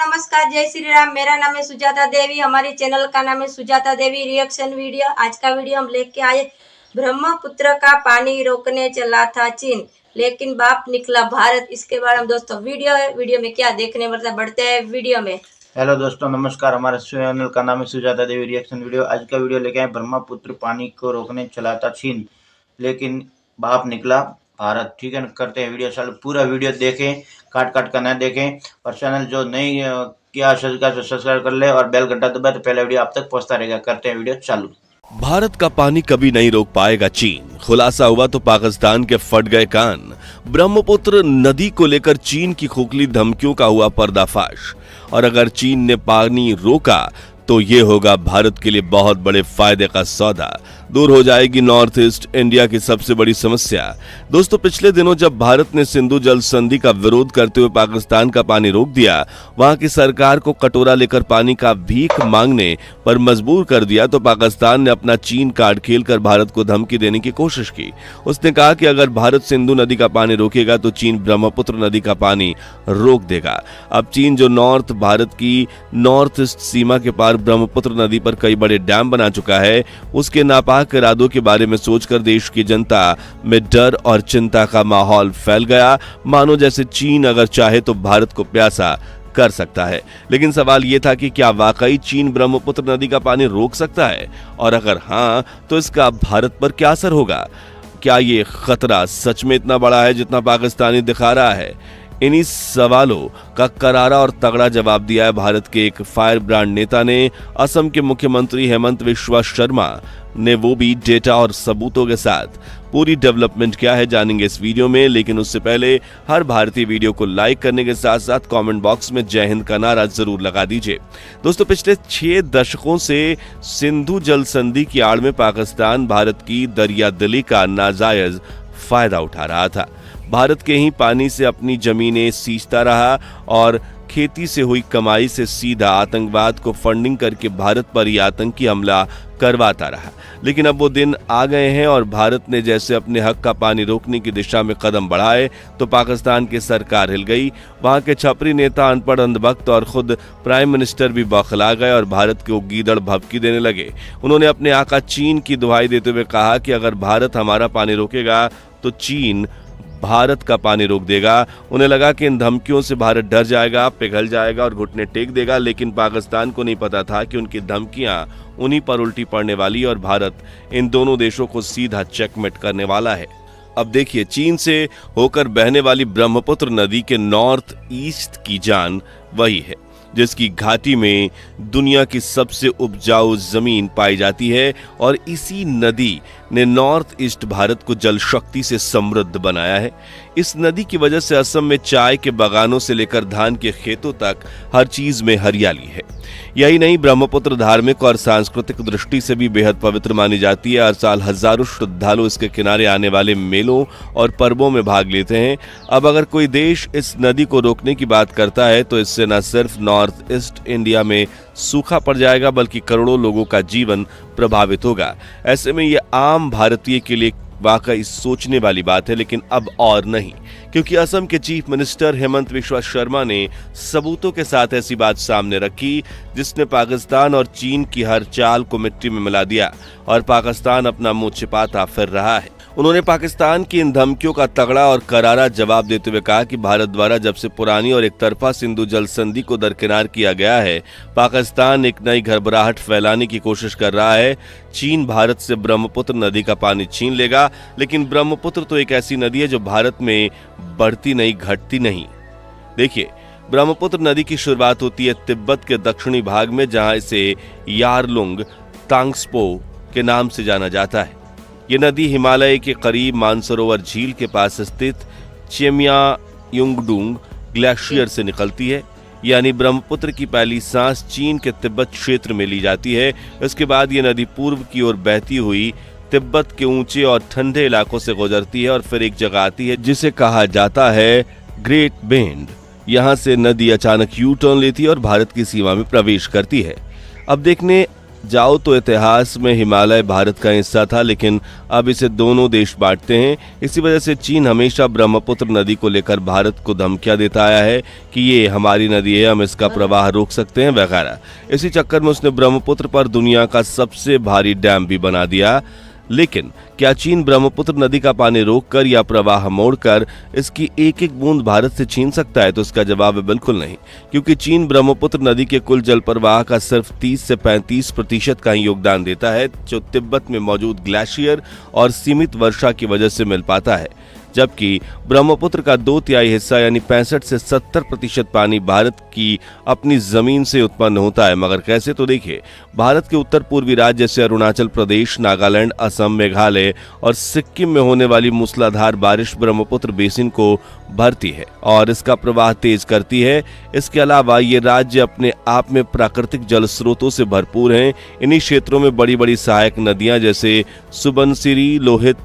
नमस्कार, जय श्री राम। मेरा नाम है सुजाता देवी। हमारी चैनल का नाम है सुजाता देवी रिएक्शन वीडियो। आज का वीडियो हम लेके आए, ब्रह्मपुत्र का पानी रोकने चला था चीन, लेकिन बाप निकला भारत। इसके बारे में दोस्तों वीडियो है, वीडियो में क्या देखने मिलता है, बढ़ते हैं वीडियो में। हेलो दोस्तों, नमस्कार। हमारे चैनल का नाम है सुजाता देवी रिएक्शन वीडियो। आज का वीडियो लेके आए, ब्रह्मपुत्र पानी को रोकने चला था चीन, लेकिन बाप निकला भारत। ठीक है, करते हैं वीडियो चालू। पूरा वीडियो देखें, काट काट कर न देखें। और चैनल जो नहीं किया सब्सक्राइब कर ले और बेल घंटा दबाए, तो पहला वीडियो आप तक पहुंचता रहेगा। करते हैं वीडियो चालू। भारत का पानी कभी नहीं रोक पाएगा चीन, खुलासा हुआ तो पाकिस्तान के फट गए कान। ब्रह्मपुत्र नदी को लेकर चीन की खोखली धमकियों का हुआ पर्दाफाश, और अगर चीन ने पानी रोका तो ये होगा भारत के लिए बहुत बड़े फायदे का सौदा। दूर हो जाएगी नॉर्थ ईस्ट इंडिया की सबसे बड़ी समस्या। दोस्तों, पिछले दिनों जब भारत ने सिंधु जल संधि का विरोध करते हुए पाकिस्तान का पानी रोक दिया, वहां की सरकार को कटोरा लेकर पानी का भीख मांगने पर मजबूर कर दिया, तो पाकिस्तान ने अपना चीन कार्ड खेलकर भारत को धमकी देने की कोशिश की। उसने कहा कि अगर भारत सिंधु नदी का पानी रोकेगा तो चीन ब्रह्मपुत्र नदी का पानी रोक देगा। अब चीन जो भारत की नॉर्थ ईस्ट सीमा के पार ब्रह्मपुत्र नदी पर कई बड़े डैम बना चुका है, उसके नापाक इरादों के बारे में सोचकर देश की जनता में डर और चिंता का माहौल फैल गया, मानो जैसे चीन अगर चाहे तो भारत को प्यासा कर सकता है। लेकिन सवाल यह था कि क्या वाकई चीन ब्रह्मपुत्र नदी का पानी रोक सकता है, और अगर हां तो इसका भारत पर क्या असर होगा? क्या ये खतरा सच में इतना बड़ा है जितना पाकिस्तानी दिखा रहा है? इन्हीं सवालों का करारा और तगड़ा जवाब दिया है भारत के एक फायर ब्रांड नेता ने। असम के मुख्यमंत्री हेमंत बिस्वा शर्मा ने, वो भी डेटा और सबूतों के साथ। पूरी डेवलपमेंट क्या है जानेंगे इस वीडियो में, लेकिन उससे पहले हर भारतीय वीडियो को लाइक करने के साथ साथ कमेंट बॉक्स में जय हिंद का नारा जरूर लगा दीजिए। दोस्तों, पिछले 6 दशकों से सिंधु जल संधि की आड़ में पाकिस्तान भारत की दरियादिली का नाजायज फायदा उठा रहा था। भारत के ही पानी से अपनी जमीनें सींचता रहा और खेती से हुई कमाई से सीधा आतंकवाद को फंडिंग करके भारत पर ही आतंकी हमला करवाता रहा। लेकिन अब वो दिन आ गए हैं और भारत ने जैसे अपने हक का पानी रोकने की दिशा में कदम बढ़ाए तो पाकिस्तान की सरकार हिल गई। वहां के छपरी नेता, अनपढ़, अंधभक्त और खुद प्राइम मिनिस्टर भी बौखला गए और भारत को गीदड़ भभकी देने लगे। उन्होंने अपने आका चीन की दुहाई देते हुए कहा कि अगर भारत हमारा पानी रोकेगा तो चीन भारत का पानी रोक देगा। उन्हें लगा कि इन धमकियों से भारत डर जाएगा, पिघल जाएगा और घुटने टेक देगा, लेकिन पाकिस्तान को नहीं पता था कि उनकी धमकियां उन्हीं पर उल्टी पड़ने वाली और भारत इन दोनों देशों को सीधा चेकमेट करने वाला है। अब देखिए, चीन से होकर बहने वाली ब्रह्मपुत्र नदी के नॉर्थ ईस्ट की जान वही है जिसकी घाटी में दुनिया की सबसे उपजाऊ जमीन पाई जाती है, और इसी नदी ने नॉर्थ ईस्ट भारत को जल शक्ति से समृद्ध बनाया है। इस नदी की वजह से असम में चाय के बागानों से लेकर धान के खेतों तक हर चीज में हरियाली है। यही नहीं, ब्रह्मपुत्र धार्मिक और सांस्कृतिक दृष्टि से भी बेहद पवित्र मानी जाती है। हर साल हजारों श्रद्धालु इसके किनारे आने वाले मेलों और पर्वों में भाग लेते हैं। अब अगर कोई देश इस नदी को रोकने की बात करता है तो इससे न सिर्फ नॉर्थ ईस्ट इंडिया में सूखा पड़ जाएगा, बल्कि करोड़ों लोगों का जीवन प्रभावित होगा। ऐसे में यह आम भारतीय के लिए वाकई सोचने वाली बात है, लेकिन अब और नहीं, क्योंकि असम के चीफ मिनिस्टर हेमंत बिस्वा शर्मा ने सबूतों के साथ ऐसी बात सामने रखी जिसने पाकिस्तान और चीन की हर चाल को मिट्टी में मिला दिया, और पाकिस्तान अपना मुंह छिपाता फिर रहा है। उन्होंने पाकिस्तान की इन धमकियों का तगड़ा और करारा जवाब देते हुए कहा कि भारत द्वारा जब से पुरानी और एक तरफा सिंधु जल संधि को दरकिनार किया गया है, पाकिस्तान एक नई घबराहट फैलाने की कोशिश कर रहा है। चीन भारत से ब्रह्मपुत्र नदी का पानी छीन लेगा, लेकिन ब्रह्मपुत्र तो एक ऐसी नदी है जो भारत में बढ़ती नहीं, घटती नहीं। देखिए, ब्रह्मपुत्र नदी की शुरुआत होती है तिब्बत के दक्षिणी भाग में, जहां इसे यारलुंग तांग्सपो के नाम से जाना जाता है। ये नदी हिमालय के करीब मानसरोवर झील के पास स्थित चेम्यायुंगडुंग ग्लेशियर से निकलती है। यानी ब्रह्मपुत्र की पहली सांस चीन के तिब्बत क्षेत्र में ली जाती है। इसके बाद ये नदी पूर्व की ओर बहती हुई तिब्बत के ऊंचे और ठंडे इलाकों से गुजरती है और फिर एक जगह आती है जिसे कहा जाता है ग्रेट बेंड। यहाँ से नदी अचानक यू टर्न लेती है और भारत की सीमा में प्रवेश करती है। अब देखने जाओ तो इतिहास में हिमालय भारत का हिस्सा था, लेकिन अब इसे दोनों देश बांटते हैं। इसी वजह से चीन हमेशा ब्रह्मपुत्र नदी को लेकर भारत को धमकियां देता आया है कि ये हमारी नदी है, हम इसका प्रवाह रोक सकते हैं वगैरह। इसी चक्कर में उसने ब्रह्मपुत्र पर दुनिया का सबसे भारी डैम भी बना दिया। लेकिन क्या चीन ब्रह्मपुत्र नदी का पानी रोककर या प्रवाह मोड़कर इसकी एक एक बूंद भारत से छीन सकता है? तो इसका जवाब है बिल्कुल नहीं, क्योंकि चीन ब्रह्मपुत्र नदी के कुल जल प्रवाह का सिर्फ 30 से 35% का ही योगदान देता है, जो तिब्बत में मौजूद ग्लेशियर और सीमित वर्षा की वजह से मिल पाता है। जबकि ब्रह्मपुत्र का 2/3 हिस्सा यानी 65 से 70% पानी भारत की अपनी जमीन से उत्पन्न होता है। मगर कैसे? तो देखिए, भारत के उत्तर पूर्वी राज्य जैसे अरुणाचल प्रदेश, नागालैंड, असम, मेघालय और सिक्किम में होने वाली मूसलाधार बारिश ब्रह्मपुत्र बेसिन को भरती है और इसका प्रवाह तेज करती है। इसके अलावा ये राज्य अपने आप में प्राकृतिक जल स्रोतों से भरपूर हैं। इन्हीं क्षेत्रों में बड़ी बड़ी सहायक नदियां जैसे सुबनसिरी, लोहित,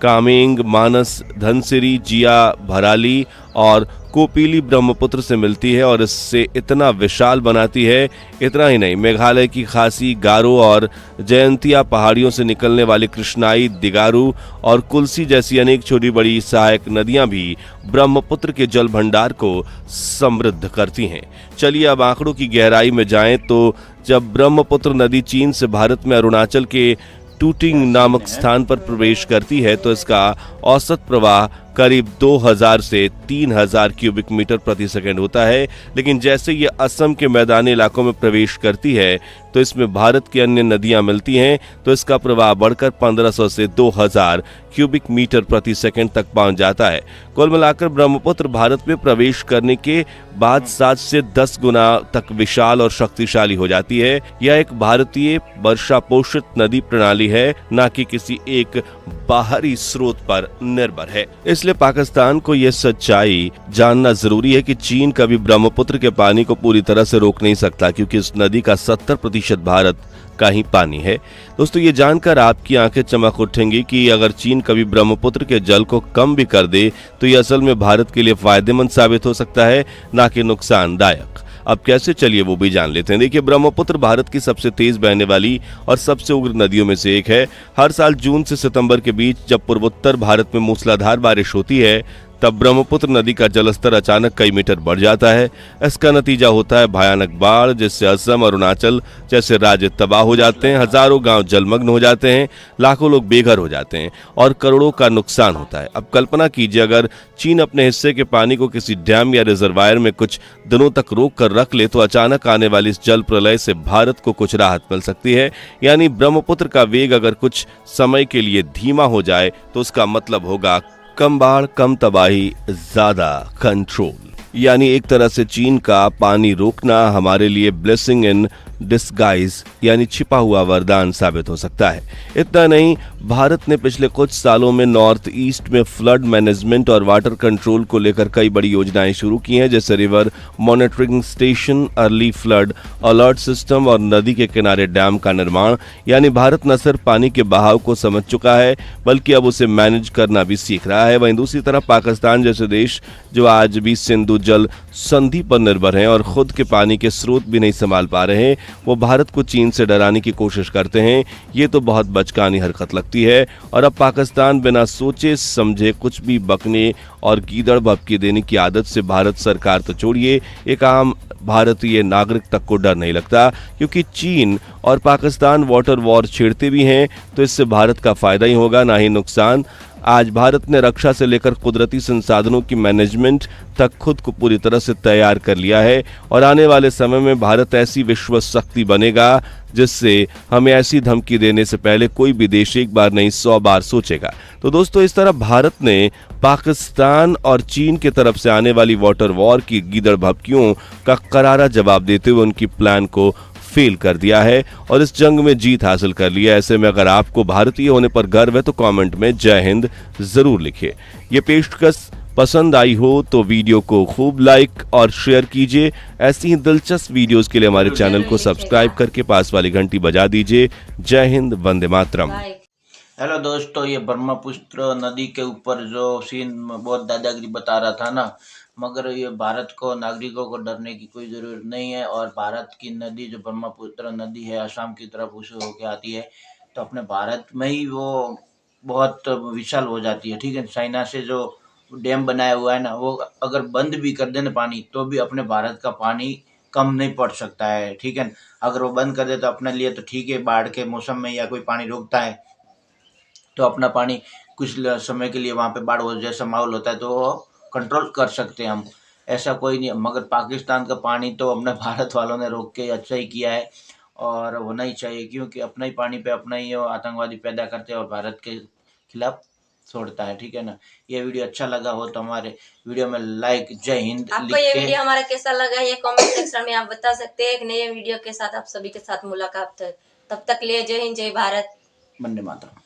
कामेंग, मानस, धनसिरी, जिया, भराली और कोपीली ब्रह्मपुत्र से मिलती है और इससे इतना विशाल बनाती है। इतना ही नहीं, मेघालय की खासी, गारो और जयंतिया पहाड़ियों से निकलने वाली कृष्णाई, दिगारू और कुलसी जैसी अनेक छोटी बड़ी सहायक नदियां भी ब्रह्मपुत्र के जल भंडार को समृद्ध करती हैं। चलिए अब आंकड़ों की गहराई में जाएं तो जब ब्रह्मपुत्र नदी चीन से भारत में अरुणाचल के टूटिंग नामक स्थान पर प्रवेश करती है तो इसका औसत प्रवाह करीब 2000 से 3000 क्यूबिक मीटर प्रति सेकंड होता है। लेकिन जैसे ये असम के मैदानी इलाकों में प्रवेश करती है तो इसमें भारत की अन्य नदियां मिलती हैं तो इसका प्रवाह बढ़कर 1500 से 2000 क्यूबिक मीटर प्रति सेकंड तक पहुंच जाता है। कुल मिलाकर ब्रह्मपुत्र भारत में प्रवेश करने के बाद 7 से 10 गुना तक विशाल और शक्तिशाली हो जाती है। यह एक भारतीय वर्षा पोषित नदी प्रणाली है, न कि किसी एक बाहरी स्रोत पर निर्भर है। इसलिए पाकिस्तान को यह सच्चाई जानना जरूरी है कि चीन कभी ब्रह्मपुत्र के पानी को पूरी तरह से रोक नहीं सकता, क्योंकि इस नदी का 70% भारत का ही पानी है। दोस्तों, ये जानकर आपकी आंखें चमक उठेंगी कि अगर चीन कभी ब्रह्मपुत्र के जल को कम भी कर दे तो ये असल में भारत के लिए फायदेमंद साबित हो सकता है, ना कि नुकसानदायक। अब कैसे, चलिए वो भी जान लेते हैं। देखिए, ब्रह्मपुत्र भारत की सबसे तेज बहने वाली और सबसे उग्र नदियों में से एक है। हर साल जून से सितंबर के बीच जब पूर्वोत्तर भारत में मूसलाधार बारिश होती है तब ब्रह्मपुत्र नदी का जलस्तर अचानक कई मीटर बढ़ जाता है। इसका नतीजा होता है भयानक बाढ़, जिससे असम, अरुणाचल जैसे राज्य तबाह हो जाते हैं, हजारों गांव जलमग्न हो जाते हैं, लाखों लोग बेघर हो जाते हैं और करोड़ों का नुकसान होता है। अब कल्पना कीजिए, अगर चीन अपने हिस्से के पानी को किसी डैम या रिजर्वायर में कुछ दिनों तक रोक कर रख ले तो अचानक आने वाली इस जल प्रलय से भारत को कुछ राहत मिल सकती है। यानी ब्रह्मपुत्र का वेग अगर कुछ समय के लिए धीमा हो जाए तो उसका मतलब होगा कम बाढ़, कम तबाही, ज्यादा कंट्रोल। यानी एक तरह से चीन का पानी रोकना हमारे लिए ब्लेसिंग इन डिस्गाइज यानी छिपा हुआ वरदान साबित हो सकता है। इतना नहीं, भारत ने पिछले कुछ सालों में नॉर्थ ईस्ट में फ्लड मैनेजमेंट और वाटर कंट्रोल को लेकर कई बड़ी योजनाएं शुरू की हैं, जैसे river monitoring station, early flood alert system और नदी के किनारे डैम का निर्माण। यानी भारत न सिर्फ पानी के बहाव को समझ चुका है बल्कि अब उसे मैनेज करना भी सीख रहा है। वहीं दूसरी तरफ पाकिस्तान जैसे देश जो आज भी सिंधु जल संधि पर निर्भर हैं और खुद के पानी के स्रोत भी नहीं संभाल पा रहे हैं, वो भारत को चीन से डराने की कोशिश करते हैं। ये तो बहुत बचकानी हरकत लगती है। और अब पाकिस्तान बिना सोचे समझे कुछ भी बकने और गीदड़ भभकी देने की आदत से भारत सरकार तो छोड़िए, एक आम भारतीय नागरिक तक को डर नहीं लगता, क्योंकि चीन और पाकिस्तान वाटर वॉर छेड़ते भी हैं तो इससे भारत का फायदा ही होगा, ना ही नुकसान। आज भारत ने रक्षा से लेकर कुदरती संसाधनों की मैनेजमेंट तक खुद को पूरी तरह से तैयार कर लिया है और आने वाले समय में भारत ऐसी विश्व शक्ति बनेगा जिससे हमें ऐसी धमकी देने से पहले कोई भी देश एक बार नहीं 100 बार सोचेगा। तो दोस्तों, इस तरह भारत ने पाकिस्तान और चीन की तरफ से आने वाली वाटर वॉर की गीदड़ भभकियों का करारा जवाब देते हुए उनकी प्लान को फेल कर दिया है और इस जंग में जीत हासिल कर लिया। ऐसे में अगर आपको भारतीय होने पर गर्व है तो कमेंट में जय हिंद जरूर लिखिए। ये पेशकश पसंद आई हो तो वीडियो को खूब लाइक और शेयर कीजिए। ऐसी ही दिलचस्प वीडियोस के लिए हमारे चैनल को सब्सक्राइब करके पास वाली घंटी बजा दीजिए। जय हिंद, वंदे मातरम। हेलो दोस्तों, ये ब्रह्मपुत्र नदी के ऊपर जो सीन बहुत दादागिरी बता रहा था ना, मगर ये भारत को, नागरिकों को डरने की कोई ज़रूरत नहीं है। और भारत की नदी जो ब्रह्मपुत्र नदी है, असम की तरफ उसे होके आती है, तो अपने भारत में ही वो बहुत विशाल हो जाती है। ठीक है, चाइना से जो डैम बनाया हुआ है ना, वो अगर बंद भी कर देना पानी, तो भी अपने भारत का पानी कम नहीं पड़ सकता है। ठीक है, अगर वो बंद कर दे तो अपने लिए तो ठीक है, बाढ़ के मौसम में या कोई पानी रोकता है तो अपना पानी कुछ समय के लिए वहाँ पे बाढ़ हो जैसा माहौल होता है तो वो कंट्रोल कर सकते हैं हम, ऐसा कोई नहीं। मगर पाकिस्तान का पानी तो अपने भारत वालों ने रोक के अच्छा ही किया है, और होना ही चाहिए, क्योंकि अपना ही पानी पे अपना ही वो आतंकवादी पैदा करते हैं और भारत के खिलाफ छोड़ता है। ठीक है ना। ये वीडियो अच्छा लगा हो तो हमारे वीडियो में लाइक, जय हिंद आपको लिख ये के। वीडियो हमारा कैसा लगा ये कमेंट सेक्शन में आप बता सकते हैं। एक नए वीडियो के साथ आप सभी के साथ मुलाकात है। तब तक लिए जय हिंद, जय भारत। वंदे मातरम।